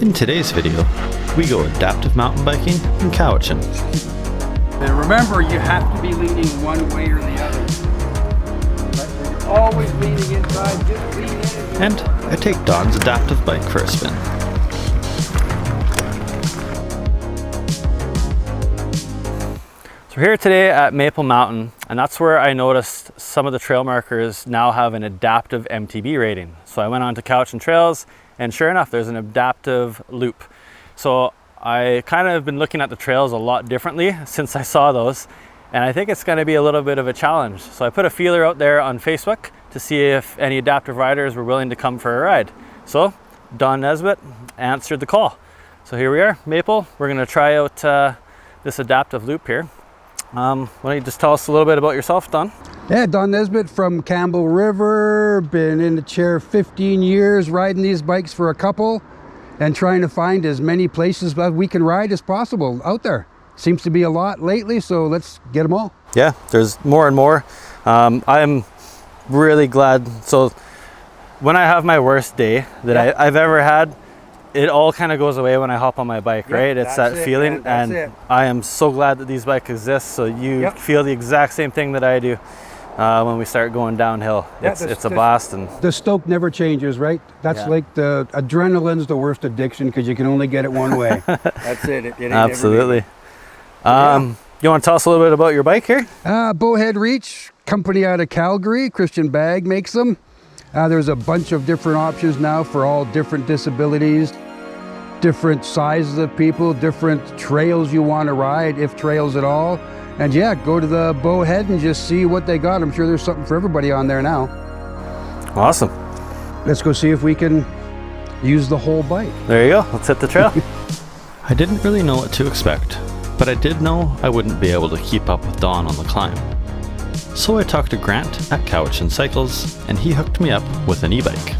In today's video, we go adaptive mountain biking in Cowichan. And remember, you have to be leaning one way or the other. But you're always leaning inside, just lean in. And I take Don's adaptive bike for a spin. So we're here today at Maple Mountain, and that's where I noticed some of the trail markers now have an adaptive MTB rating. So I went on to Cowichan Trails, and sure enough, there's an adaptive loop. So I kind of been looking at the trails a lot differently since I saw those, and I think it's going to be a little bit of a challenge. So I put a feeler out there on Facebook to see if any adaptive riders were willing to come for a ride. So Don Nesbitt answered the call. So here we are, Maple. We're going to try out this adaptive loop here. Why don't you just tell us a little bit about yourself, Don? Yeah, Don Nesbitt from Campbell River. Been in the chair 15 years, riding these bikes for a couple and trying to find as many places that we can ride as possible out there. Seems to be a lot lately, so let's get them all. Yeah, there's more and more. I'm really glad. So when I have my worst day that I've ever had, it all kind of goes away when I hop on my bike, right? It's that feeling, and I am so glad that these bikes exist, so you feel the exact same thing that I do when we start going downhill. It's a blast. And the stoke never changes, right? That's like the adrenaline's the worst addiction because you can only get it one way. That's it. It ain't absolutely. You want to tell us a little bit about your bike here? Bowhead Reach, company out of Calgary. Christian Bag makes them. There's a bunch of different options now for all different disabilities, different sizes of people, different trails you want to ride, if trails at all. And yeah, go to the Bowhead and just see what they got. I'm sure there's something for everybody on there now. Awesome. Let's go see if we can use the whole bike. There you go. Let's hit the trail. I didn't really know what to expect, but I did know I wouldn't be able to keep up with Don on the climb. So I talked to Grant at Cowichan Cycles, and he hooked me up with an e-bike.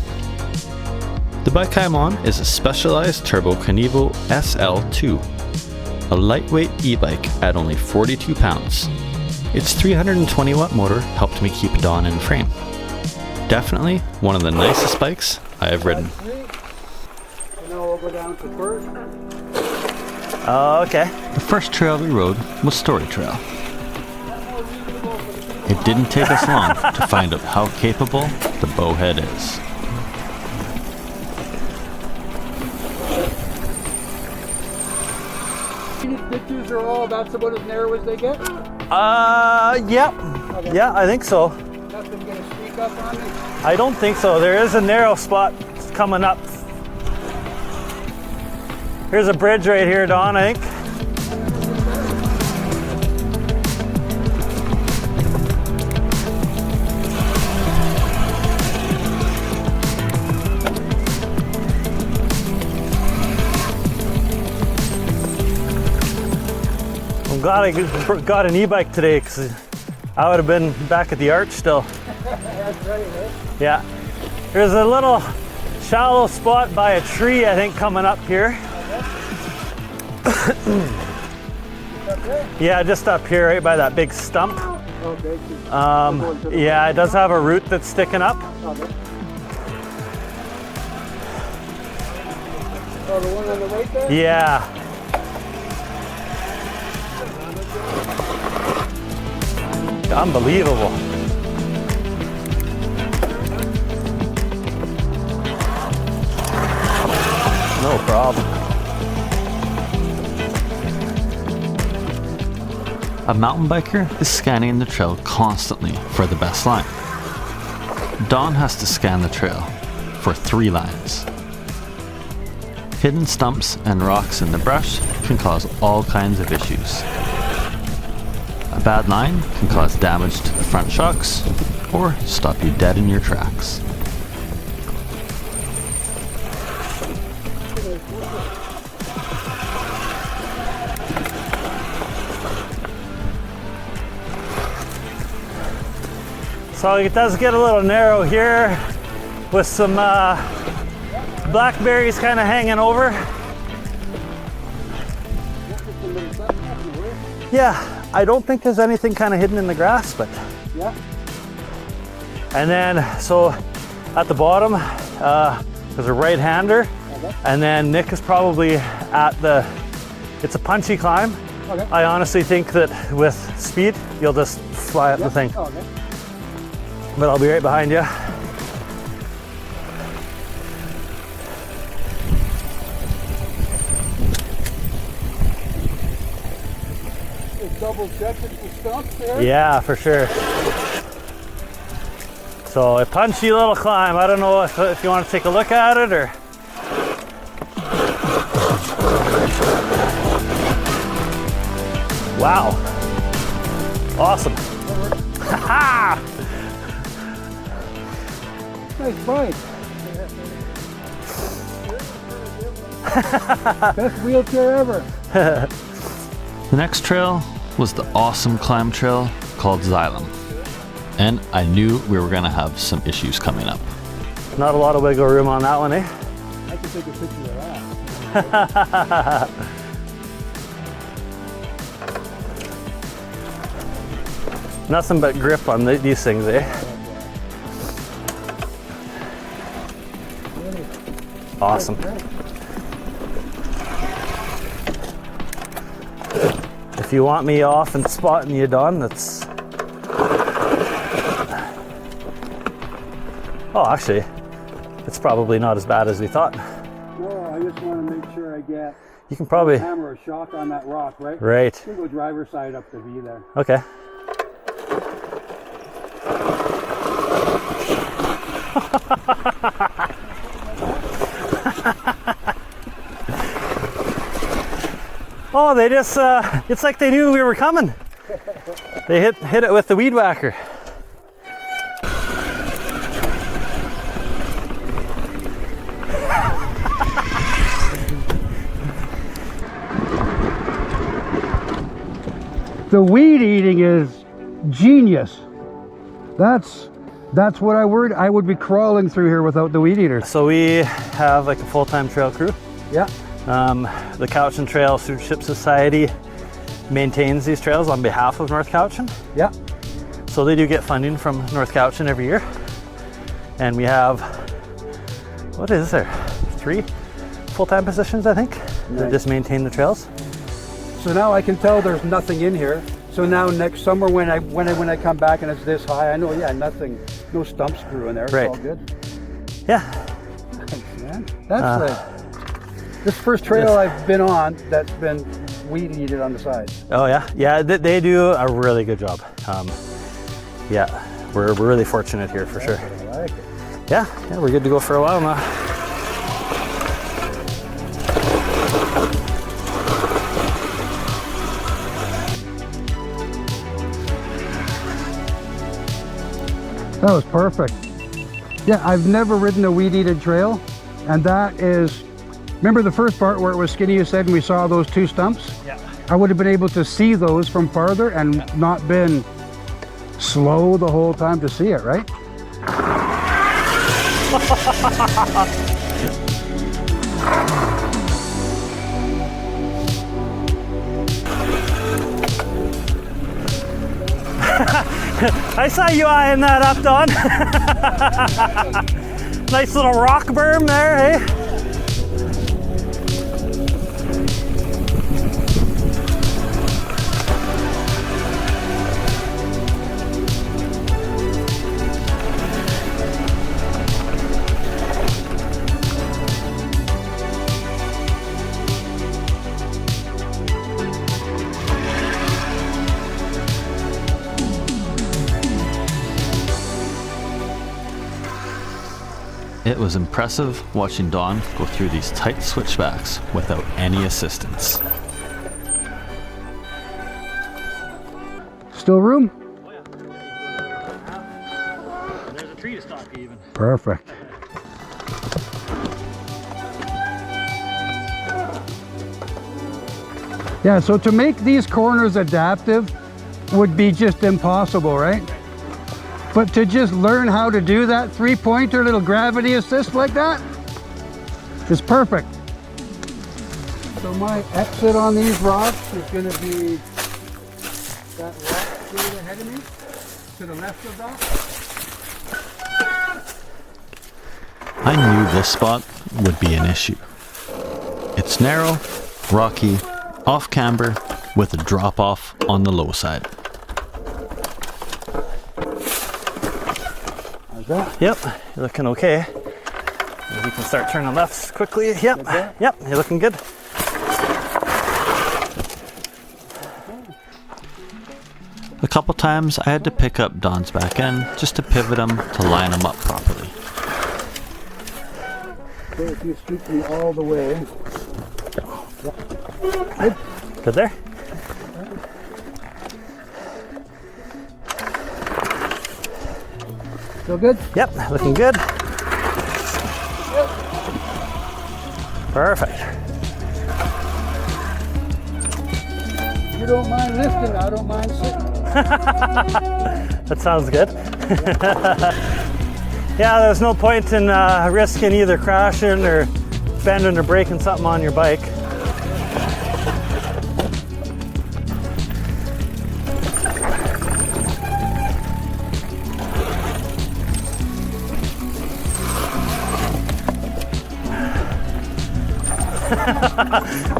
The bike I'm on is a Specialized Turbo Canevo SL2, a lightweight e-bike at only 42 pounds. Its 320 watt motor helped me keep Don in frame. Definitely one of the nicest bikes I have ridden. Now we'll go down to first. Oh, okay. The first trail we rode was Story Trail. It didn't take us long to find out how capable the Bowhead is. These pictures are all, that's about as narrow as they get? Yeah. Okay. Yeah, I think so. Nothing gonna sneak up on me? I don't think so. There is a narrow spot coming up. Here's a bridge right here, Don, I think. I'm glad I got an e-bike today because I would have been back at the arch still. That's right, eh? Yeah. There's a little shallow spot by a tree, I think, coming up here. Yeah, just up here, right by that big stump. Okay. Yeah, it does have a root that's sticking up. Okay. Oh, the one on the right there? Yeah. Unbelievable. No problem. A mountain biker is scanning the trail constantly for the best line. Don has to scan the trail for 3 lines. Hidden stumps and rocks in the brush can cause all kinds of issues. A bad line can cause damage to the front shocks or stop you dead in your tracks. So it does get a little narrow here with some blackberries kind of hanging over. Yeah. I don't think there's anything kind of hidden in the grass, but yeah. And then, so at the bottom, there's a right-hander, And then Nick is probably at the, it's a punchy climb. Okay. I honestly think that with speed, you'll just fly up the thing. Okay. But I'll be right behind you. Just double check the stumps there. Yeah, for sure. So a punchy little climb. I don't know if you want to take a look at it or. Wow. Awesome. Ha! Nice bike. Best wheelchair ever. The next trail was the awesome climb trail called Asylum. And I knew we were gonna have some issues coming up. Not a lot of wiggle room on that one, eh? I can take a picture of that. Nothing but grip on these things, eh? Awesome. If you want me off and spotting you, Don, that's... Oh, actually, it's probably not as bad as we thought. No, I just want to make sure I get You can probably... hammer a shock on that rock, right? Right. You can go driver's side up the V there. Okay. Oh, they just, it's like they knew we were coming. They hit it with the weed whacker. The weed eating is genius. That's what I would be crawling through here without the weed eaters. So we have like a full-time trail crew. Yeah. The Cowichan Trail Stewardship Society maintains these trails on behalf of North Cowichan. Yeah. So they do get funding from North Cowichan every year. And we have, what is there? 3 full-time positions, I think, that just maintain the trails. So now I can tell there's nothing in here. So now next summer when I come back and it's this high, I know, yeah, nothing, no stumps grew in there. It's Right. all good. Yeah. Thanks, man. That's this first trail I've been on that's been weed eated on the sides. Oh yeah, yeah. They do a really good job. Yeah, we're really fortunate here for sure. I like it. Yeah, we're good to go for a while now. That was perfect. Yeah, I've never ridden a weed-eated trail, and that is, remember the first part where it was skinny, you said, and we saw those 2 stumps? Yeah. I would have been able to see those from farther and not been slow the whole time to see it, right? I saw you eyeing that up, Don. Nice little rock berm there, eh? It was impressive watching Don go through these tight switchbacks without any assistance. Still room? There's a tree to stop you even. Perfect. Yeah, so to make these corners adaptive would be just impossible, right? But to just learn how to do that 3-pointer little gravity assist like that is perfect. So my exit on these rocks is going to be that rock straight ahead of me, to the left of that. I knew this spot would be an issue. It's narrow, rocky, off camber, with a drop off on the low side. How's that? Yep, you're looking okay. Maybe you can start turning lefts quickly. Yep, yep, you're looking good. A couple times I had to pick up Don's back end just to pivot him to line him up properly. So if you scoop me all the way. Good. Good there? Feel good? Yep, looking good. Perfect. You don't mind lifting, I don't mind sitting. That sounds good. Yeah, there's no point in risking either crashing or bending or breaking something on your bike.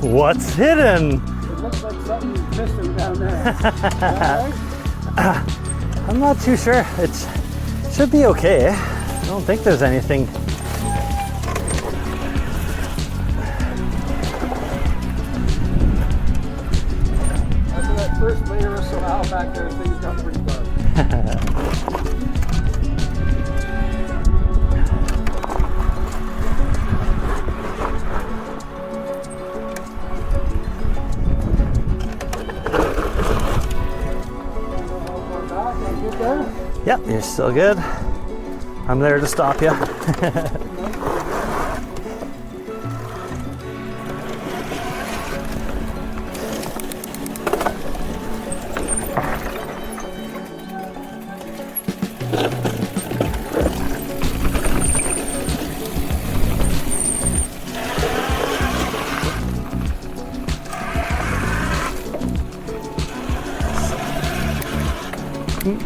What's hidden? It looks like something's missing down there. Right? I'm not too sure. It should be okay. I don't think there's anything. After that first layer of soil back there, things got pretty dark. Yep, you're still good. I'm there to stop you.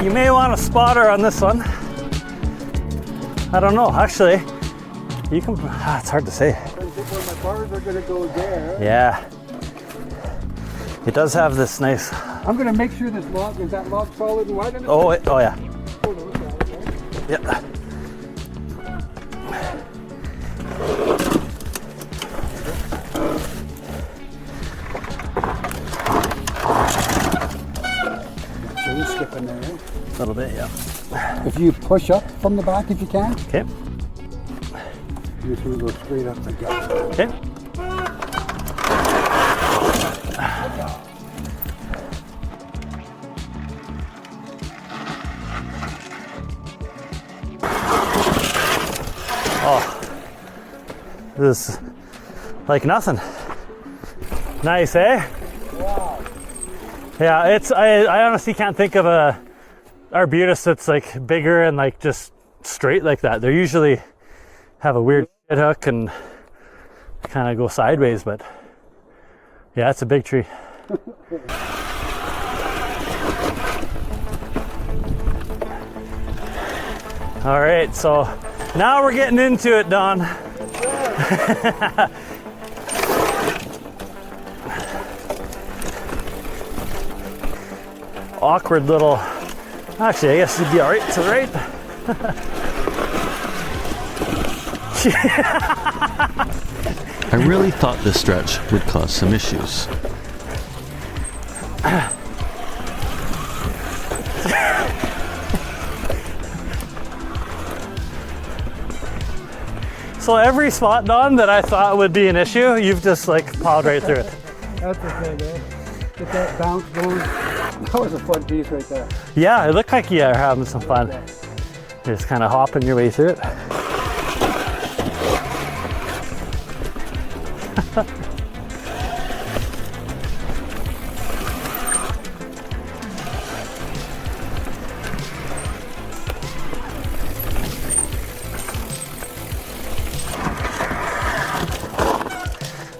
You may want a spotter on this one. I don't know, actually. You can, it's hard to say. Where my bars are going to go there. Yeah. It does have this nice. I'm going to make sure this log, is that log solid and wide enough? Oh, oh yeah. Yeah. Skipping there. A little bit, yeah. If you push up from the back if you can. Okay. You're just going to go straight up the gut. Okay. Oh, this is like nothing. Nice, eh? Wow. Yeah, it's, I honestly can't think of a arbutus that's like bigger and like just straight like that. They usually have a weird shit hook and kind of go sideways, but yeah, it's a big tree. All right, so now we're getting into it, Don. Awkward little, actually I guess it'd be all right to the right. I really thought this stretch would cause some issues. So every spot, Don, that I thought would be an issue, you've just like plowed right through it. That's okay, man. Get that bounce going. That was a fun piece right there. Yeah, it looked like you are having some fun. You're just kind of hopping your way through it.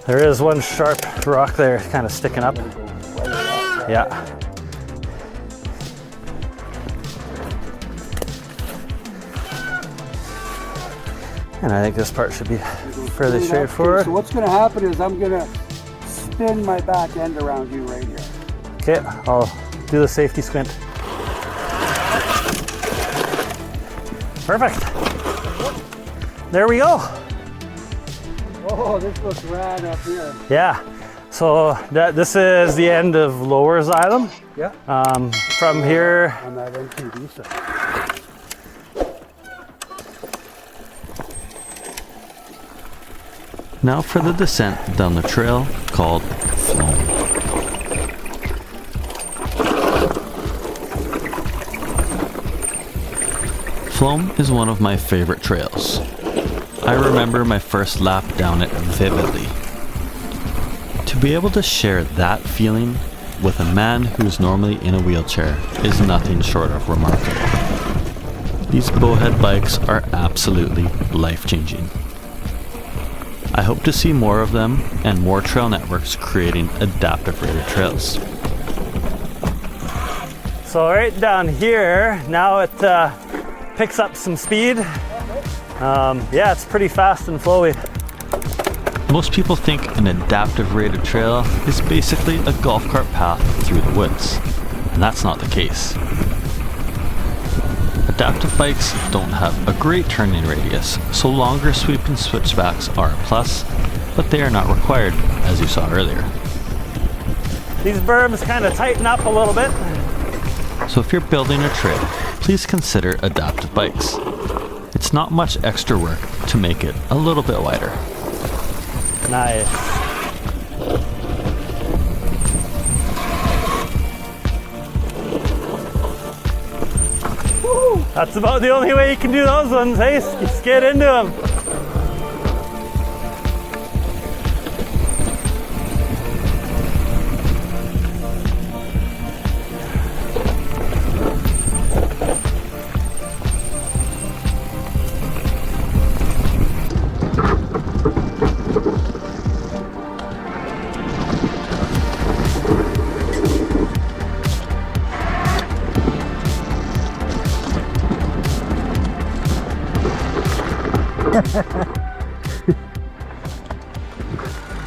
There is one sharp rock there kind of sticking up. Yeah. And I think this part should be fairly straightforward. So what's going to happen is I'm going to spin my back end around you right here. Okay, I'll do the safety squint. Perfect. There we go. Oh, this looks rad up here. Yeah. So this is the end of Lower Asylum. Yeah. From here. On that MTB side. Now for the descent down the trail called Floam. Floam is one of my favorite trails. I remember my first lap down it vividly. To be able to share that feeling with a man who's normally in a wheelchair is nothing short of remarkable. These bowhead bikes are absolutely life-changing. I hope to see more of them and more trail networks creating adaptive rated trails. So right down here, now it picks up some speed. Yeah, it's pretty fast and flowy. Most people think an adaptive rated trail is basically a golf cart path through the woods, and that's not the case. Adaptive bikes don't have a great turning radius, so longer sweeping switchbacks are a plus, but they are not required, as you saw earlier. These berms kind of tighten up a little bit. So if you're building a trail, please consider adaptive bikes. It's not much extra work to make it a little bit wider. Nice. That's about the only way you can do those ones, hey? Just get into them.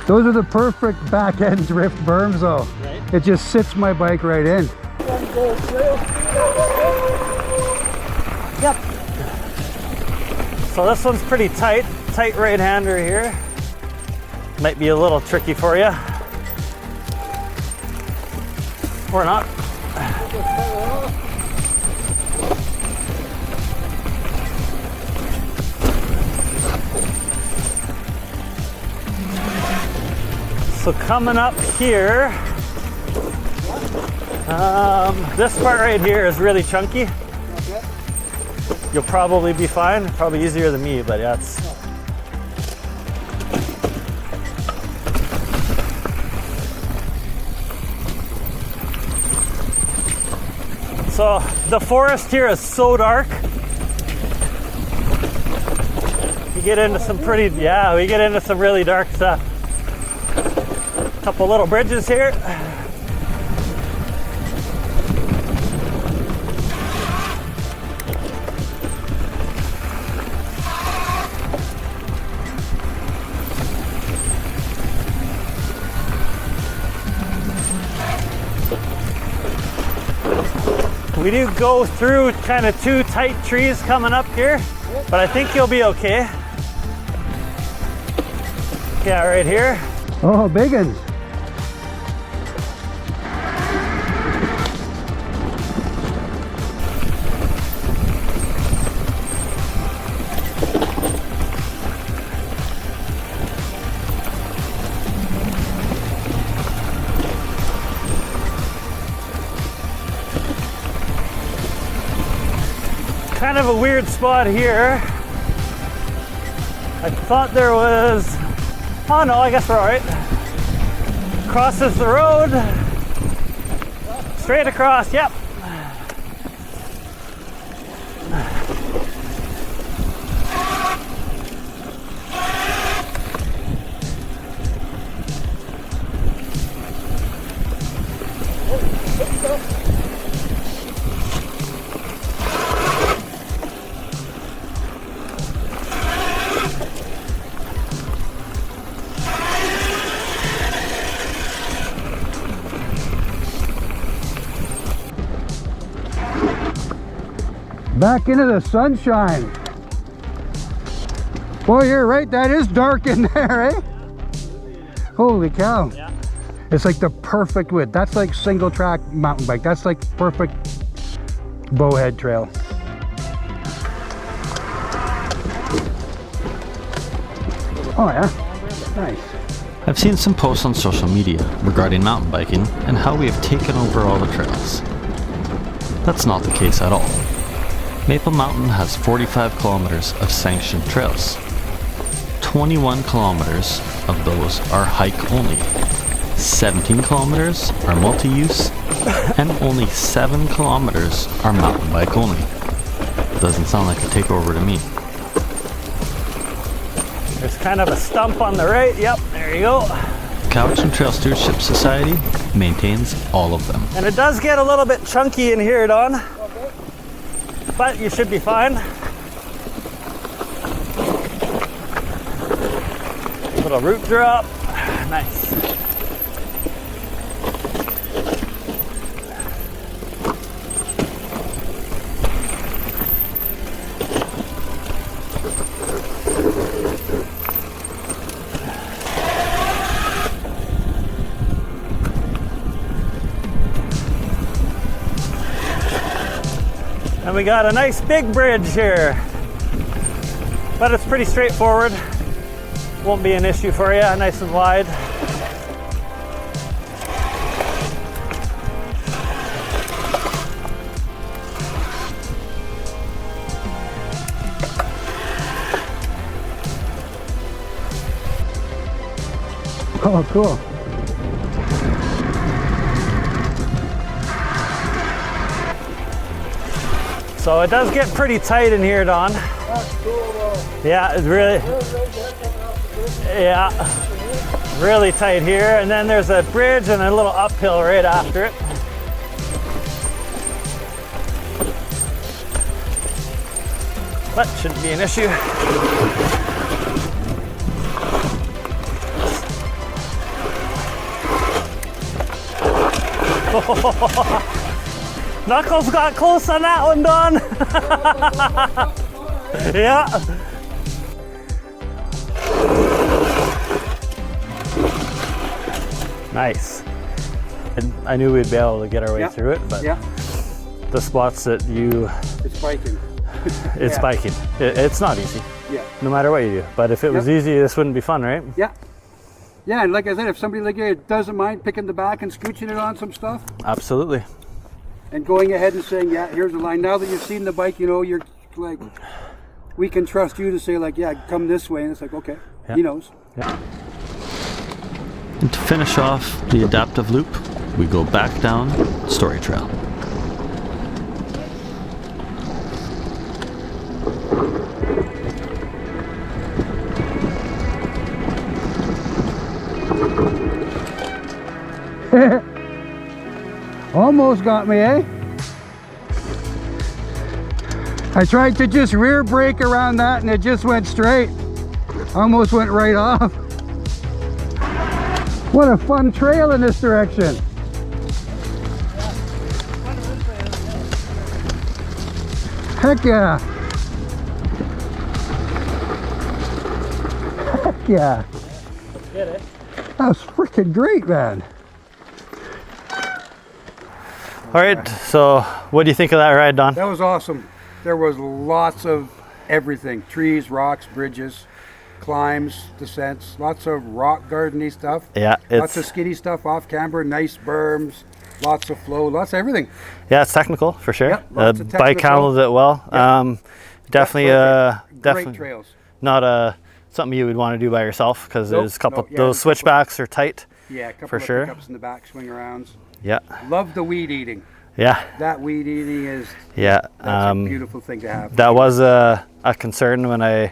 Those are the perfect back end drift berms though. Right. It just sits my bike right in. Yep. So this one's pretty tight right-hander here. Might be a little tricky for you. Or not. So coming up here, this part right here is really chunky. Okay. You'll probably be fine, probably easier than me, but yeah, it's... So the forest here is so dark. You get into some pretty, yeah, we get into some really dark stuff. Couple little bridges here. We do go through kind of two tight trees coming up here, but I think you'll be okay. Yeah, right here. Oh, big ones. Kind of a weird spot here. I thought there was, oh no, I guess we're all right. Crosses the road, straight across, yep. Back into the sunshine. Boy, you're right, that is dark in there, eh? Holy cow. Yeah. It's like the perfect width. That's like single track mountain bike. That's like perfect bowhead trail. Oh yeah, nice. I've seen some posts on social media regarding mountain biking and how we have taken over all the trails. That's not the case at all. Maple Mountain has 45 kilometers of sanctioned trails. 21 kilometers of those are hike only. 17 kilometers are multi-use, and only 7 kilometers are mountain bike only. Doesn't sound like a takeover to me. There's kind of a stump on the right. Yep, there you go. Cowichan Trail Stewardship Society maintains all of them. And it does get a little bit chunky in here, Don. But you should be fine. Little root drop. Nice. And we got a nice big bridge here, but it's pretty straightforward. Won't be an issue for you, nice and wide. Oh, cool. So it does get pretty tight in here, Don. That's cool though. Yeah, it's really, yeah, really tight here. And then there's a bridge and a little uphill right after it. But shouldn't be an issue. Knuckles got close on that one, Don. Yeah. Nice. And I knew we'd be able to get our way through it, but the spots that you... It's biking. It's biking. It's not easy. Yeah. No matter what you do. But if it was easy, this wouldn't be fun, right? Yeah. Yeah, and like I said, if somebody like you doesn't mind picking the back and scooching it on some stuff, Absolutely. and going ahead and saying, yeah, here's the line. Now that you've seen the bike, you know, you're like, we can trust you to say like, yeah, come this way. And it's like, okay, he knows. Yeah. And to finish off the adaptive loop, we go back down Story Trail. Almost got me, eh? I tried to just rear brake around that and it just went straight. Almost went right off. What a fun trail in this direction. Heck yeah. Heck yeah. Get it. That was freaking great, man. All right, so what do you think of that ride, Don? That was awesome. There was lots of everything. Trees, rocks, bridges, climbs, descents, lots of rock gardeny stuff. Yeah, Lots of skiddy stuff off camber, nice berms, lots of flow, lots of everything. Yeah, it's technical for sure. Yeah, lots of bike technical. handled it well. Yeah. Definitely, Great definitely trails. not something you would want to do by yourself because Nope, there's a couple. no, yeah, those there's a couple. switchbacks are tight. Yeah, a couple For of sure. pickups in the back, swing arounds. Yeah, Love the weed eating. yeah, That weed eating is yeah. that's a beautiful thing to have. That was a concern when I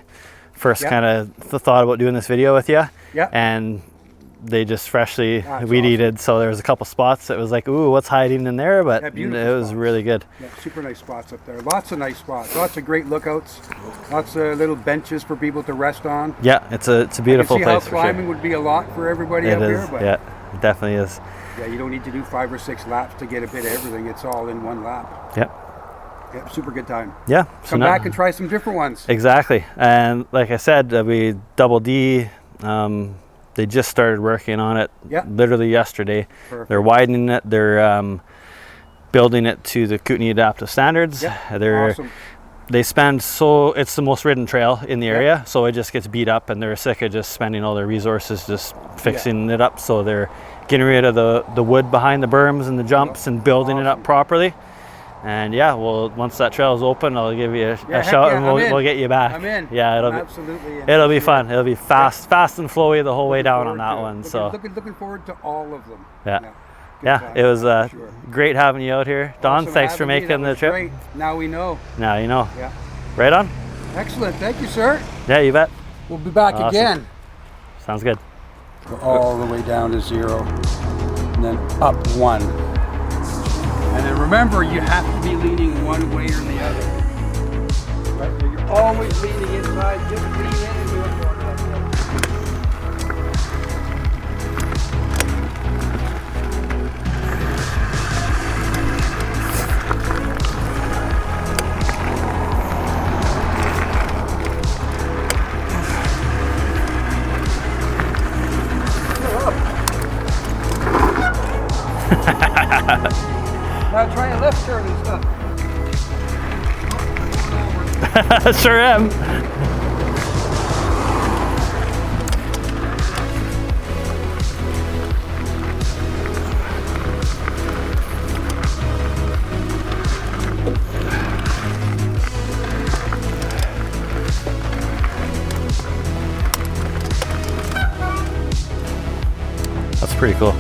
first Yeah. kind of thought about doing this video with you. Yeah. And they just freshly That's weed eated, so there was a couple spots that was like, ooh, what's hiding in there? But Yeah, it beautiful was spots. really good. Yeah, super nice spots up there. Lots of nice spots. Lots of great lookouts. Lots of little benches for people to rest on. Yeah, it's a beautiful I can see place how for climbing sure. would be a lot for everybody It up is, here, but yeah, it definitely is. yeah, you don't need to do 5 or 6 laps to get a bit of everything. It's all in one lap. Yep. Yeah, super good time. Yeah. So Come back and try some different ones. Exactly. And like I said, we Double D, they just started working on it literally yesterday. Perfect. They're widening it. They're building it to the Kootenai adaptive standards. They're Awesome. They spend it's the most ridden trail in the area, so it just gets beat up, and they're sick of just spending all their resources just fixing it up. So they're getting rid of the wood behind the berms and the jumps and building it up properly. And yeah, well, once that trail is open, I'll give you a shout, and we'll get you back. I'm in. Yeah, it'll be fun. It'll be fast and flowy the whole way down on that one. Looking forward to all of them. Yeah, it was great having you out here, Don. Awesome, thanks for making the trip. Great. Now we know. Now you know. Yeah. Right on. Excellent. Thank you, sir. Yeah, you bet. We'll be back Awesome. again. Sounds good. Go all the way down to 0, and then up 1. And then remember, you have to be leaning one way or the other. Right? You're always leaning inside. Just lean in and do it. Now try a left turn and stuff. Sure am. That's pretty cool.